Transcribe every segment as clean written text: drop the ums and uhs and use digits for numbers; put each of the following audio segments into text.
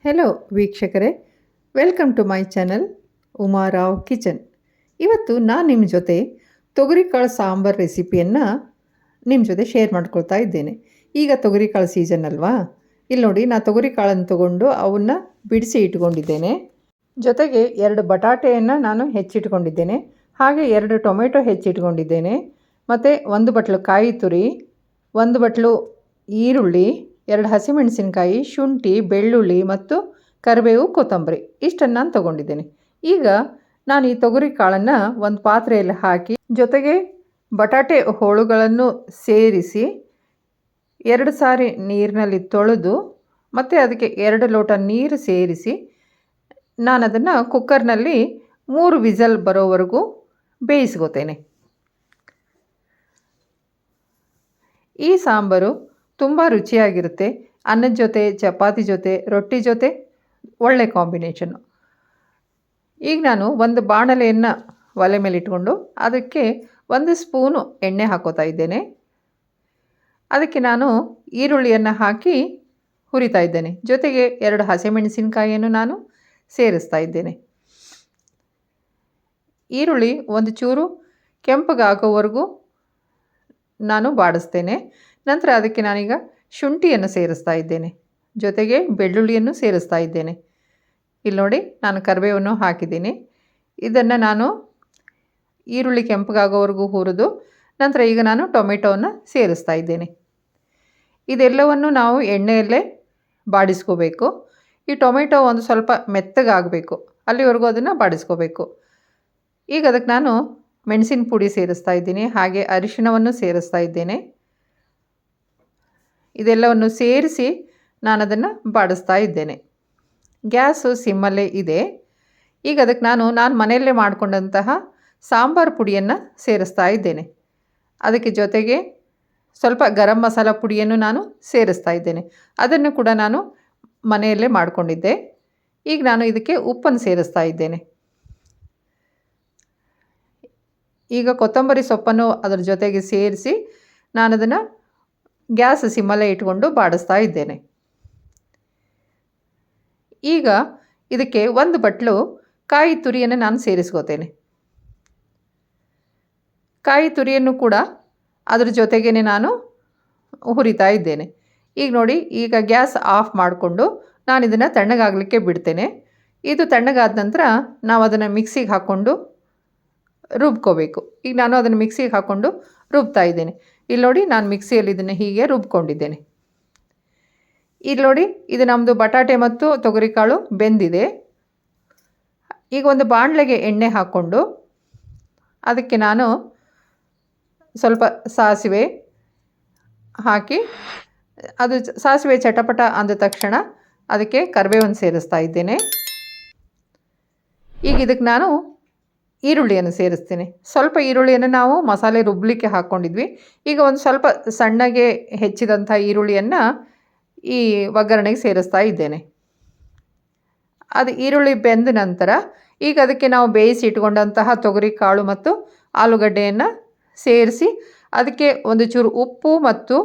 Hello ವೀಕ್ಷಕರೇ, welcome to my channel Uma Rao kitchen. ಇವತ್ತು ನಾನು ನಿಮ್ಮ ಜೊತೆ ತೊಗರಿಕಾಳು ಸಾಂಬಾರು ರೆಸಿಪಿಯನ್ನು ನಿಮ್ಮ ಜೊತೆ ಶೇರ್ ಮಾಡ್ಕೊಳ್ತಾ ಇದ್ದೇನೆ. ಈಗ ತೊಗರಿಕಾಳು ಸೀಸನ್ ಅಲ್ವಾ. ಇಲ್ಲಿ ನೋಡಿ, ನಾನು ತೊಗರಿಕಾಳನ್ನು ತೊಗೊಂಡು ಅವನ್ನ ಬಿಡಿಸಿ ಇಟ್ಕೊಂಡಿದ್ದೇನೆ. ಜೊತೆಗೆ 2 ಬಟಾಟೆಯನ್ನು ನಾನು ಹೆಚ್ಚಿಟ್ಕೊಂಡಿದ್ದೇನೆ. ಹಾಗೆ 2 ಟೊಮೆಟೊ ಹೆಚ್ಚಿಟ್ಕೊಂಡಿದ್ದೇನೆ. ಮತ್ತು 1 ಬಟ್ಲು ಕಾಯಿ ತುರಿ, 1 ಬಟ್ಲು ಈರುಳ್ಳಿ, 2 ಹಸಿಮೆಣಸಿನಕಾಯಿ, ಶುಂಠಿ, ಬೆಳ್ಳುಳ್ಳಿ ಮತ್ತು ಕರಿಬೇವು, ಕೊತ್ತಂಬರಿ ಇಷ್ಟನ್ನು ನಾನು ತೊಗೊಂಡಿದ್ದೇನೆ. ಈಗ ನಾನು ಈ ತೊಗರಿ ಕಾಳನ್ನು ಒಂದು ಪಾತ್ರೆಯಲ್ಲಿ ಹಾಕಿ ಜೊತೆಗೆ ಬಟಾಟೆ ಹೋಳುಗಳನ್ನು ಸೇರಿಸಿ 2 ಸಾರಿ ನೀರಿನಲ್ಲಿ ತೊಳೆದು ಮತ್ತು ಅದಕ್ಕೆ 2 ಲೋಟ ನೀರು ಸೇರಿಸಿ ನಾನು ಅದನ್ನು ಕುಕ್ಕರ್ನಲ್ಲಿ 3 ವಿಸಲ್ ಬರೋವರೆಗೂ ಬೇಯಿಸ್ಕೋತೇನೆ. ಈ ಸಾಂಬಾರು ತುಂಬ ರುಚಿಯಾಗಿರುತ್ತೆ. ಅನ್ನದ ಜೊತೆ, ಚಪಾತಿ ಜೊತೆ, ರೊಟ್ಟಿ ಜೊತೆ ಒಳ್ಳೆ ಕಾಂಬಿನೇಷನ್ನು. ಈಗ ನಾನು ಒಂದು ಬಾಣಲೆಯನ್ನು ಒಲೆ ಮೇಲೆ ಇಟ್ಕೊಂಡು ಅದಕ್ಕೆ 1 ಸ್ಪೂನು ಎಣ್ಣೆ ಹಾಕೋತಾ ಇದ್ದೇನೆ. ಅದಕ್ಕೆ ನಾನು ಈರುಳ್ಳಿಯನ್ನು ಹಾಕಿ ಹುರಿತಾ ಇದ್ದೇನೆ. ಜೊತೆಗೆ 2 ಹಸಿಮೆಣಸಿನಕಾಯಿಯನ್ನು ನಾನು ಸೇರಿಸ್ತಾ ಇದ್ದೇನೆ. ಈರುಳ್ಳಿ ಒಂದು ಚೂರು ಕೆಂಪಗಾಗೋವರೆಗೂ ನಾನು ಬಾಡಿಸ್ತೇನೆ. ನಂತರ ಅದಕ್ಕೆ ನಾನೀಗ ಶುಂಠಿಯನ್ನು ಸೇರಿಸ್ತಾ ಇದ್ದೇನೆ. ಜೊತೆಗೆ ಬೆಳ್ಳುಳ್ಳಿಯನ್ನು ಸೇರಿಸ್ತಾ ಇದ್ದೇನೆ. ಇಲ್ಲಿ ನೋಡಿ, ನಾನು ಕರಿಬೇವನ್ನು ಹಾಕಿದ್ದೀನಿ. ಇದನ್ನು ನಾನು ಈರುಳ್ಳಿ ಕೆಂಪಗಾಗೋವರೆಗೂ ಹುರಿದು ನಂತರ ಈಗ ನಾನು ಟೊಮೆಟೊವನ್ನು ಸೇರಿಸ್ತಾ ಇದ್ದೇನೆ. ಇದೆಲ್ಲವನ್ನು ನಾವು ಎಣ್ಣೆಯಲ್ಲೇ ಬಾಡಿಸ್ಕೋಬೇಕು. ಈ ಟೊಮೆಟೊ ಒಂದು ಸ್ವಲ್ಪ ಮೆತ್ತಗಾಗಬೇಕು, ಅಲ್ಲಿವರೆಗೂ ಅದನ್ನು ಬಾಡಿಸ್ಕೋಬೇಕು. ಈಗ ಅದಕ್ಕೆ ನಾನು ಮೆಣಸಿನ ಪುಡಿ ಸೇರಿಸ್ತಾ ಇದ್ದೀನಿ. ಹಾಗೆ ಅರಿಶಿಣವನ್ನು ಸೇರಿಸ್ತಾ ಇದ್ದೇನೆ. ಇದೆಲ್ಲವನ್ನು ಸೇರಿಸಿ ನಾನು ಅದನ್ನು ಬಾಡಿಸ್ತಾ ಇದ್ದೇನೆ. ಗ್ಯಾಸು ಸಿಮ್ಮಲ್ಲೇ ಇದೆ. ಈಗ ಅದಕ್ಕೆ ನಾನು ಮನೆಯಲ್ಲೇ ಮಾಡಿಕೊಂಡಂತಹ ಸಾಂಬಾರು ಪುಡಿಯನ್ನು ಸೇರಿಸ್ತಾ ಇದ್ದೇನೆ. ಅದಕ್ಕೆ ಜೊತೆಗೆ ಸ್ವಲ್ಪ ಗರಂ ಮಸಾಲ ಪುಡಿಯನ್ನು ನಾನು ಸೇರಿಸ್ತಾ ಇದ್ದೇನೆ. ಅದನ್ನು ಕೂಡ ನಾನು ಮನೆಯಲ್ಲೇ ಮಾಡಿಕೊಂಡಿದ್ದೆ. ಈಗ ನಾನು ಇದಕ್ಕೆ ಉಪ್ಪನ್ನು ಸೇರಿಸ್ತಾ ಇದ್ದೇನೆ. ಈಗ ಕೊತ್ತಂಬರಿ ಸೊಪ್ಪನ್ನು ಅದರ ಜೊತೆಗೆ ಸೇರಿಸಿ ನಾನು ಅದನ್ನು ಗ್ಯಾಸ್ ಸಿಮ್ಮಲ್ಲೇ ಇಟ್ಕೊಂಡು ಬಾಡಿಸ್ತಾ ಇದ್ದೇನೆ. ಈಗ ಇದಕ್ಕೆ 1 ಬಟ್ಲು ಕಾಯಿ ತುರಿಯನ್ನು ನಾನು ಸೇರಿಸ್ಕೋತೇನೆ. ಕಾಯಿ ತುರಿಯನ್ನು ಕೂಡ ಅದರ ಜೊತೆಗೇ ನಾನು ಹುರಿತಾ ಇದ್ದೇನೆ. ಈಗ ನೋಡಿ, ಈಗ ಗ್ಯಾಸ್ ಆಫ್ ಮಾಡಿಕೊಂಡು ನಾನು ಇದನ್ನು ತಣ್ಣಗಾಗಲಿಕ್ಕೆ ಬಿಡ್ತೇನೆ. ಇದು ತಣ್ಣಗಾದ ನಂತರ ನಾವು ಅದನ್ನು ಮಿಕ್ಸಿಗೆ ಹಾಕ್ಕೊಂಡು ರುಬ್ಕೋಬೇಕು. ಈಗ ನಾನು ಅದನ್ನು ಮಿಕ್ಸಿಗೆ ಹಾಕ್ಕೊಂಡು ರುಬ್ತಾ ಇದ್ದೇನೆ. ಇಲ್ಲಿ ನೋಡಿ, ನಾನು ಮಿಕ್ಸಿಯಲ್ಲಿ ಇದನ್ನು ಹೀಗೆ ರುಬ್ಕೊಂಡಿದ್ದೇನೆ. ಇಲ್ಲಿ ನೋಡಿ, ಇದು ನಮ್ಮದು ಬಟಾಟೆ ಮತ್ತು ತೊಗರಿಕಾಳು ಬೆಂದಿದೆ. ಈಗ ಒಂದು ಬಾಣಲೆಗೆ ಎಣ್ಣೆ ಹಾಕ್ಕೊಂಡು ಅದಕ್ಕೆ ನಾನು ಸ್ವಲ್ಪ ಸಾಸಿವೆ ಹಾಕಿ, ಅದು ಸಾಸಿವೆ ಚಟಪಟ ಅಂದ ತಕ್ಷಣ ಅದಕ್ಕೆ ಕರಿಬೇವನ್ನು ಸೇರಿಸ್ತಾ ಇದ್ದೇನೆ. ಈಗ ಇದಕ್ಕೆ ನಾನು ಈರುಳ್ಳಿಯನ್ನು ಸೇರಿಸ್ತೀನಿ. ಸ್ವಲ್ಪ ಈರುಳ್ಳಿಯನ್ನು ನಾವು ಮಸಾಲೆ ರುಬ್ಬಲಿಕ್ಕೆ ಹಾಕ್ಕೊಂಡಿದ್ವಿ. ಈಗ ಒಂದು ಸ್ವಲ್ಪ ಸಣ್ಣಗೆ ಹೆಚ್ಚಿದಂಥ ಈರುಳ್ಳಿಯನ್ನು ಈ ಒಗ್ಗರಣೆಗೆ ಸೇರಿಸ್ತಾ ಇದ್ದೇನೆ. ಅದು ಈರುಳ್ಳಿ ಬೆಂದ ನಂತರ ಈಗ ಅದಕ್ಕೆ ನಾವು ಬೇಯಿಸಿ ಇಟ್ಕೊಂಡಂತಹ ತೊಗರಿ ಕಾಳು ಮತ್ತು ಆಲೂಗಡ್ಡೆಯನ್ನು ಸೇರಿಸಿ ಅದಕ್ಕೆ ಒಂದು ಚೂರು ಉಪ್ಪು ಮತ್ತು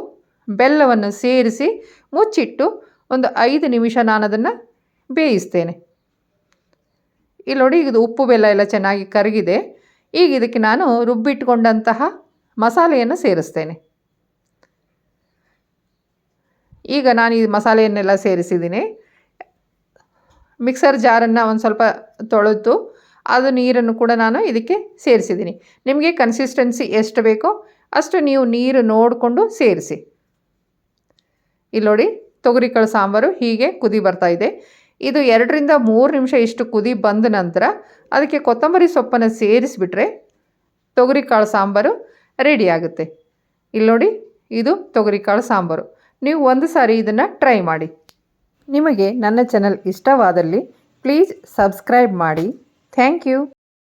ಬೆಲ್ಲವನ್ನು ಸೇರಿಸಿ ಮುಚ್ಚಿಟ್ಟು ಒಂದು 5 ನಿಮಿಷ ನಾನು ಅದನ್ನು ಬೇಯಿಸ್ತೇನೆ. ಇಲ್ಲಿ ನೋಡಿ, ಇದು ಉಪ್ಪು ಬೆಲ್ಲ ಎಲ್ಲ ಚೆನ್ನಾಗಿ ಕರಗಿದೆ. ಈಗ ಇದಕ್ಕೆ ನಾನು ರುಬ್ಬಿಟ್ಕೊಂಡಂತಹ ಮಸಾಲೆಯನ್ನು ಸೇರಿಸ್ತೇನೆ. ಈಗ ನಾನು ಈ ಮಸಾಲೆಯನ್ನೆಲ್ಲ ಸೇರಿಸಿದ್ದೀನಿ. ಮಿಕ್ಸರ್ ಜಾರನ್ನು ಒಂದು ಸ್ವಲ್ಪ ತೊಳೆದು ಅದು ನೀರನ್ನು ಕೂಡ ನಾನು ಇದಕ್ಕೆ ಸೇರಿಸಿದ್ದೀನಿ. ನಿಮಗೆ ಕನ್ಸಿಸ್ಟೆನ್ಸಿ ಎಷ್ಟು ಬೇಕೋ ಅಷ್ಟು ನೀವು ನೀರು ನೋಡಿಕೊಂಡು ಸೇರಿಸಿ. ಇಲ್ಲಿ ನೋಡಿ, ತೊಗರಿಕಾಳು ಸಾಂಬಾರು ಹೀಗೆ ಕುದಿ ಬರ್ತಾ ಇದೆ. ಇದು 2 ರಿಂದ 3 ನಿಮಿಷ ಇಷ್ಟು ಕುದಿ ಬಂದ ನಂತರ ಅದಕ್ಕೆ ಕೊತ್ತಂಬರಿ ಸೊಪ್ಪನ್ನು ಸೇರಿಸಿಬಿಟ್ರೆ ತೊಗರಿಕಾಳು ಸಾಂಬಾರು ರೆಡಿ ಆಗುತ್ತೆ. ಇಲ್ಲಿ ನೋಡಿ, ಇದು ತೊಗರಿಕಾಳು ಸಾಂಬಾರು. ನೀವು ಒಂದು ಸಾರಿ ಇದನ್ನು ಟ್ರೈ ಮಾಡಿ. ನಿಮಗೆ ನನ್ನ ಚಾನಲ್ ಇಷ್ಟವಾದಲ್ಲಿ ಪ್ಲೀಸ್ ಸಬ್ಸ್ಕ್ರೈಬ್ ಮಾಡಿ. Thank you.